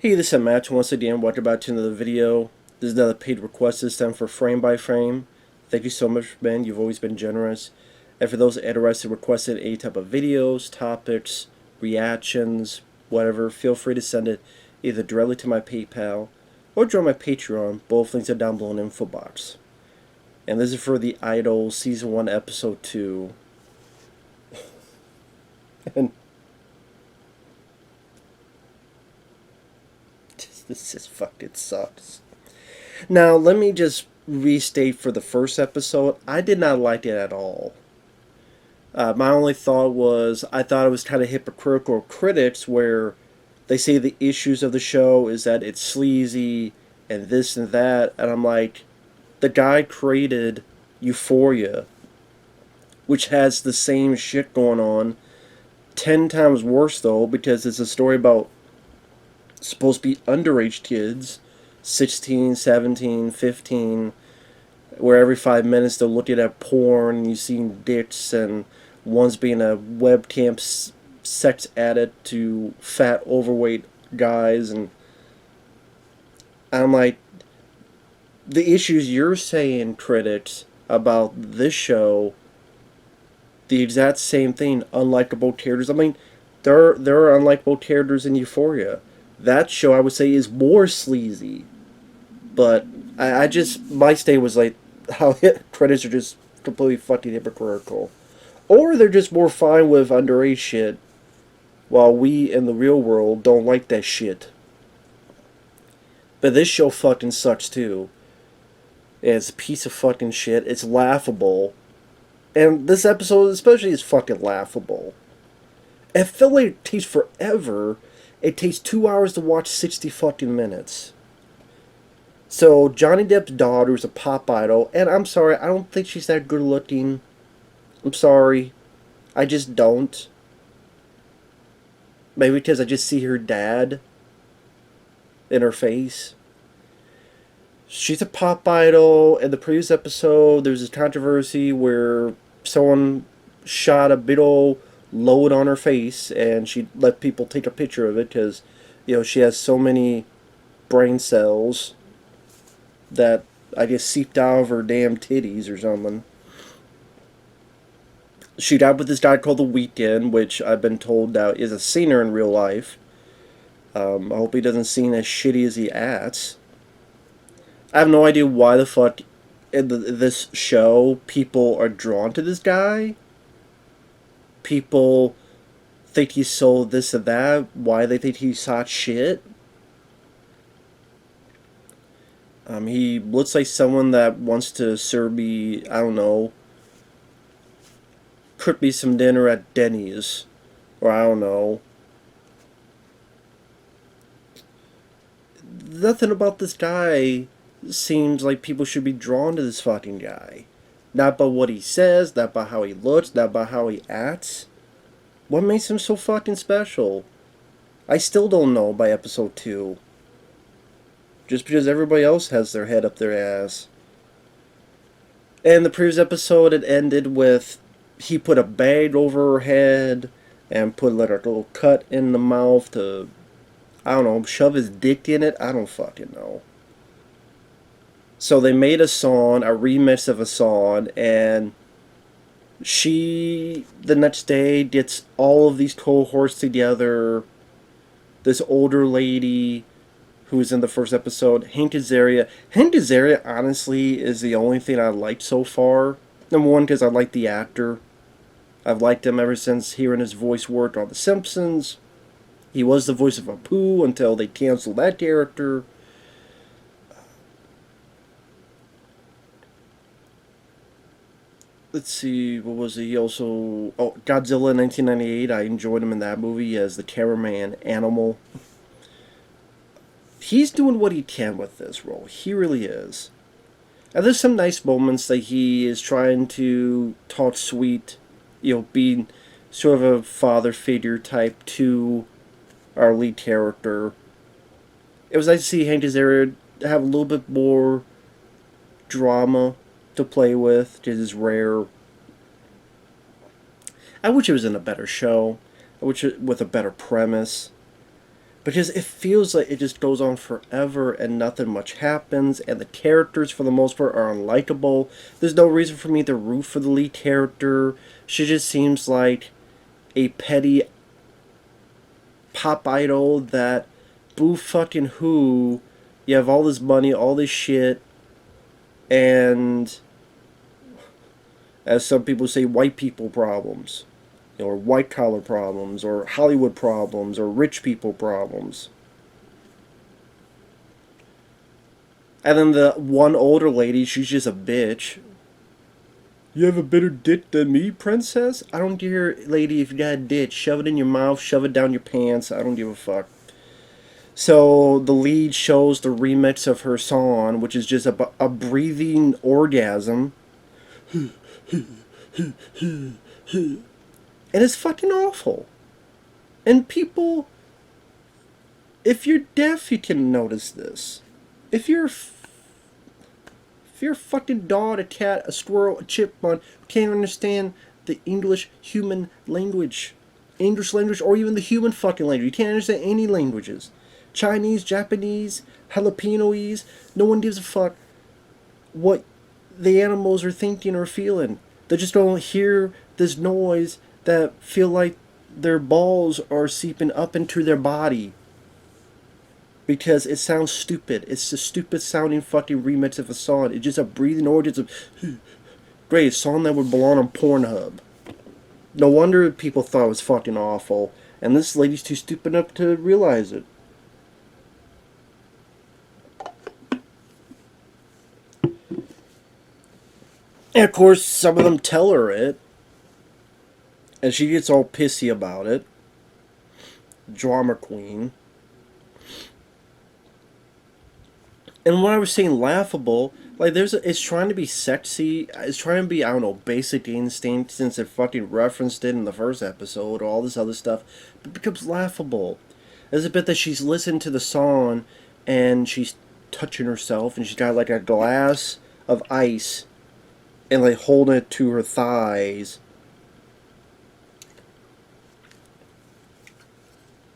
Hey, this is Matt. Once again, welcome back to another video. This is another paid request this time for Frame by Frame. Thank you so much, Ben. You've always been generous. And for those interested requested any type of videos, topics, reactions, whatever, feel free to send it either directly to my PayPal or join my Patreon. Both links are down below in the info box. And this is for the Idol Season 1 Episode 2. And this just fucking sucks. Now, let me just restate for the first episode. I did not like it at all. My only thought was, I thought it was kind of hypocritical critics where they say the issues of the show is that it's sleazy and this and that. And I'm like, the guy created Euphoria, which has the same shit going on. 10 times worse, though, because it's a story about supposed to be underage kids, 16, 17, 15, where every 5 minutes they're looking at porn and you see dicks, and one's being a webcam sex addict to fat, overweight guys, and I'm like, the issues you're saying, critics, about this show, the exact same thing, unlikable characters. I mean, there are unlikable characters in Euphoria. That show, I would say, is more sleazy. But I just, my stay was like, how credits are just completely fucking hypocritical. Or they're just more fine with underage shit, while we in the real world don't like that shit. But this show fucking sucks too. It's a piece of fucking shit. It's laughable. And this episode especially is fucking laughable. It felt like it takes forever. It takes 2 hours to watch 60 fucking minutes. So, Johnny Depp's daughter is a pop idol, and I'm sorry, I don't think she's that good looking. I'm sorry. I just don't. Maybe because I just see her dad in her face. She's a pop idol. In the previous episode, there was a controversy where someone shot a big old load on her face, and she let people take a picture of it because, you know, she has so many brain cells that I guess seeped out of her damn titties or something. She died with this guy called The Weeknd, which I've been told now is a singer in real life. I hope he doesn't sing as shitty as he acts. I have no idea why the fuck in this show people are drawn to this guy. People think he's so this and that. Why they think he's hot shit. He looks like someone that wants to serve me, I don't know, cook me some dinner at Denny's. Or I don't know. Nothing about this guy seems like people should be drawn to this fucking guy. Not by what he says, not by how he looks, not by how he acts. What makes him so fucking special? I still don't know by episode 2. Just because everybody else has their head up their ass. And the previous episode, it ended with he put a bag over her head and put like a little cut in the mouth to, I don't know, shove his dick in it. I don't fucking know. So they made a song, a remix of a song, and she, the next day, gets all of these cohorts together. This older lady who was in the first episode, Hank Azaria. Hank Azaria, honestly, is the only thing I liked so far. Number one, because I like the actor. I've liked him ever since hearing his voice work on The Simpsons. He was the voice of Apu until they canceled that character. Let's see, what was he also... Oh, Godzilla 1998, I enjoyed him in that movie as the cameraman Animal. He's doing what he can with this role. He really is. And there's some nice moments that he is trying to talk sweet, you know, being sort of a father figure type to our lead character. It was nice to see Hank Azaria have a little bit more drama to play with, which is rare. I wish it was in a better show. I wish it with a better premise. because it feels like it just goes on forever and nothing much happens, and the characters for the most part are unlikable. There's no reason for me to root for the lead character. She just seems like a petty pop idol that boo fucking who. You have all this money, all this shit, and as some people say, white people problems, or white collar problems, or Hollywood problems, or rich people problems. And then the one older lady, she's just a bitch. You have a better dick than me, princess? I don't care, lady, if you got a dick. Shove it in your mouth, shove it down your pants. I don't give a fuck. So the lead shows the remix of her song, which is just a breathing orgasm. And it's fucking awful. And people, if you're deaf, you can notice this. If you're a fucking dog, a cat, a squirrel, a chipmunk, who can't understand the English human language, or even the human fucking language, you can't understand any languages. Chinese, Japanese, Jalapenoese, no one gives a fuck what the animals are thinking or feeling. They just don't hear this noise that feel like their balls are seeping up into their body. Because it sounds stupid. It's a stupid sounding fucking remix of a song. It's just a breathing origins of great, a song that would belong on Pornhub. No wonder people thought it was fucking awful. And this lady's too stupid enough to realize it. And of course, some of them tell her it. And she gets all pissy about it. Drama queen. And when I was saying laughable, like it's trying to be sexy. It's trying to be, I don't know, Basic Instinct, since it fucking referenced it in the first episode, or all this other stuff. But it becomes laughable. There's a bit that she's listening to the song, and she's touching herself, and she's got like a glass of ice, and like holding it to her thighs.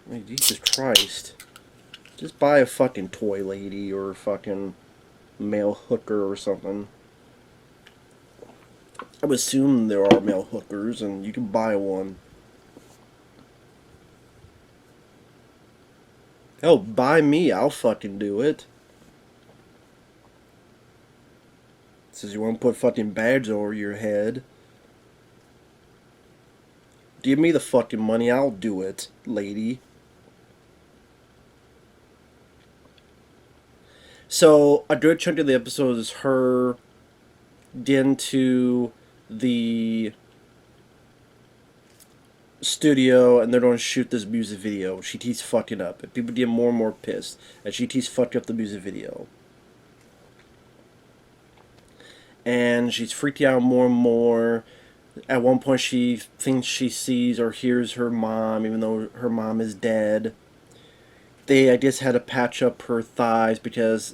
I mean, Jesus Christ. Just buy a fucking toy lady or a fucking male hooker or something. I would assume there are male hookers and you can buy one. Hell, buy me, I'll fucking do it. Says you want to put fucking bags over your head. Give me the fucking money, I'll do it, lady. So, a good chunk of the episode is her getting to the studio and they're going to shoot this music video. She keeps fucking up. And people get more and more pissed. And she keeps fucking up the music video. And she's freaking out more and more. At one point she thinks she sees or hears her mom, even though her mom is dead. They, I guess, had to patch up her thighs because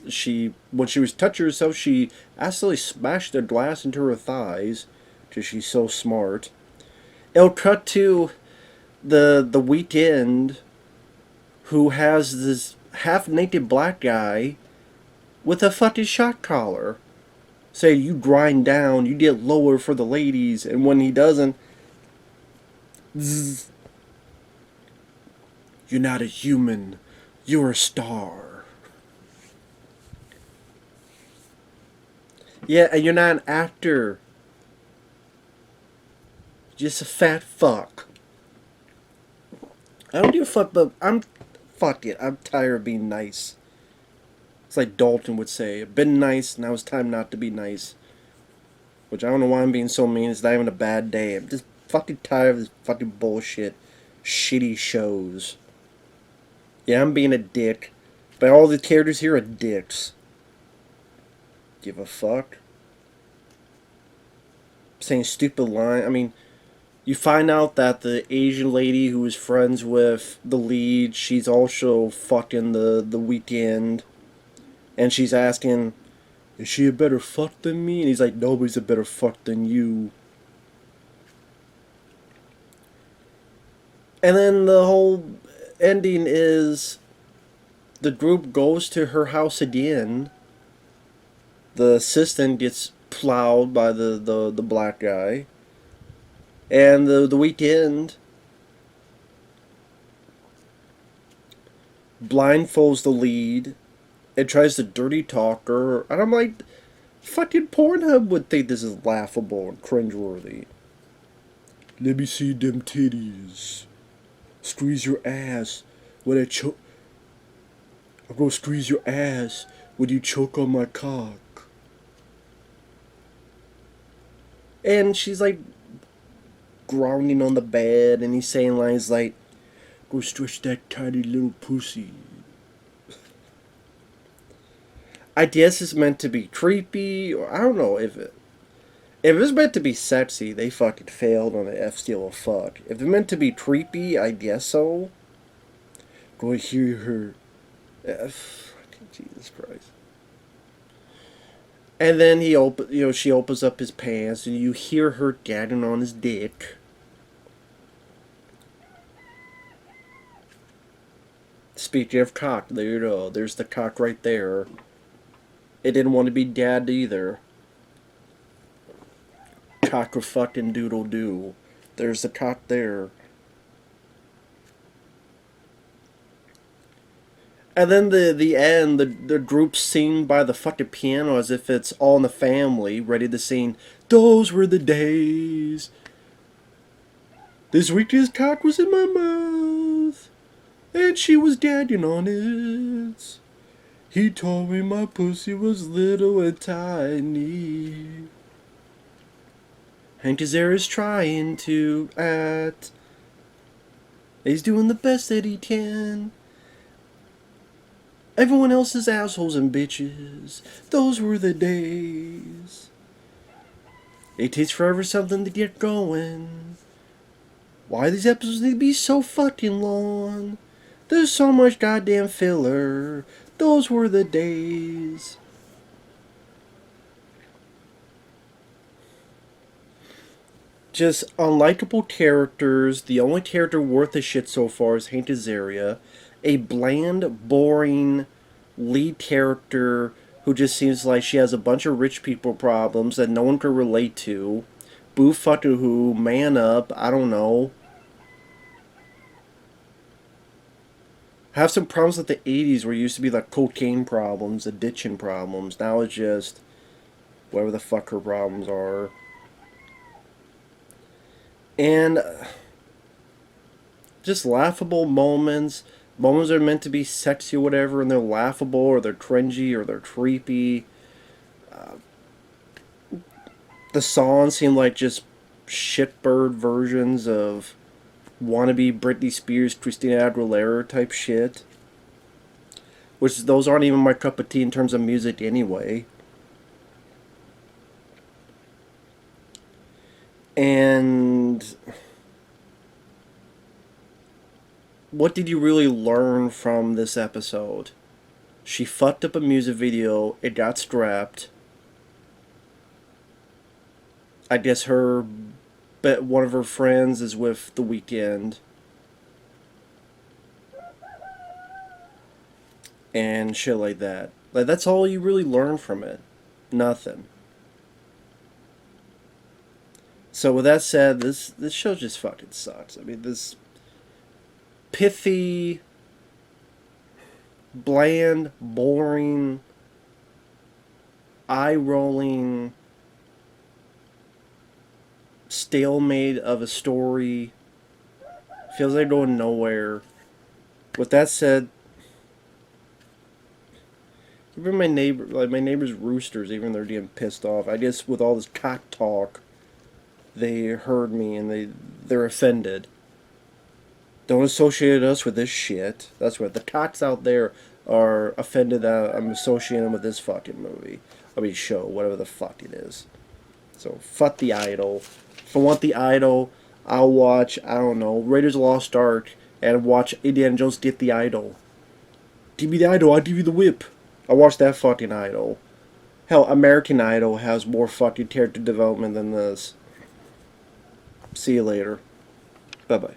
when she was touching herself, she accidentally smashed a glass into her thighs because she's so smart. It'll cut to the weekend, who has this half-naked black guy with a fucking shot collar. Say, you grind down, you get lower for the ladies, and when he doesn't, zzz, you're not a human. You're a star. Yeah, and you're not an actor. You're just a fat fuck. I don't give a fuck, but fuck it. I'm tired of being nice. It's like Dalton would say, I've been nice, now it's time not to be nice. Which I don't know why I'm being so mean. It's not even a bad day. I'm just fucking tired of this fucking bullshit. Shitty shows. Yeah, I'm being a dick. But all the characters here are dicks. Give a fuck. Saying stupid line. I mean, you find out that the Asian lady who is friends with the lead, she's also fucking the weekend. And she's asking, is she a better fuck than me? And he's like, nobody's a better fuck than you. And then the whole ending is the group goes to her house again. The assistant gets plowed by the black guy. And the weekend blindfolds the lead and tries to dirty talk her. And I'm like, fucking Pornhub would think this is laughable and cringeworthy. Let me see them titties. Squeeze your ass when I choke. I'm gonna squeeze your ass when you choke on my cock. And she's like grounding on the bed, and he's saying lines like, "Go stretch that tiny little pussy." I guess it's meant to be creepy, or I don't know if it's meant to be sexy. They fucking failed on the F steal of fuck. If it's meant to be creepy, I guess so. Go hear her. Fucking Jesus Christ. And then she opens up his pants, and you hear her gagging on his dick. Speaking of cock, there you go. There's the cock right there. It didn't want to be dabbed either. Cock of fucking doodle doo. There's the cock there. And then the end, the group sing by the fucking piano as if it's All in the Family, ready to sing, "Those were the days. This weekend's cock was in my mouth, and she was gagging on it. He told me my pussy was little and tiny. Hank Azaria's trying to act. He's doing the best that he can. Everyone else is assholes and bitches. Those were the days. It takes forever something to get going. Why these episodes need to be so fucking long? There's so much goddamn filler. Those were the days." Just unlikable characters. The only character worth a shit so far is Hank Azaria. A bland, boring lead character who just seems like she has a bunch of rich people problems that no one can relate to. Boo fucking who, man up, I don't know. Have some problems with the 80s where it used to be like cocaine problems, addiction problems. Now it's just whatever the fuck her problems are. And just laughable moments. Moments are meant to be sexy or whatever, and they're laughable, or they're cringy, or they're creepy. The songs seem like just shitbird versions of wannabe Britney Spears, Christina Aguilera type shit. Which, those aren't even my cup of tea in terms of music anyway. And what did you really learn from this episode? She fucked up a music video, it got scrapped. I guess one of her friends is with The Weeknd. And shit like that. Like, that's all you really learn from it. Nothing. So with that said, this show just fucking sucks. I mean, this pithy, bland, boring, eye-rolling stalemate of a story feels like going nowhere. With that said, even my neighbor's roosters, even they're getting pissed off. I guess with all this cock talk, they heard me and they're offended. Don't associate us with this shit. That's what the cocks out there are offended that I'm associating them with this fucking movie. I mean, show, whatever the fuck it is. So, fuck The Idol. If I want The Idol, I'll watch, I don't know, Raiders of the Lost Ark and watch Indiana Jones get the Idol. Give me the Idol, I'll give you the whip. I'll watch that fucking Idol. Hell, American Idol has more fucking character development than this. See you later. Bye-bye.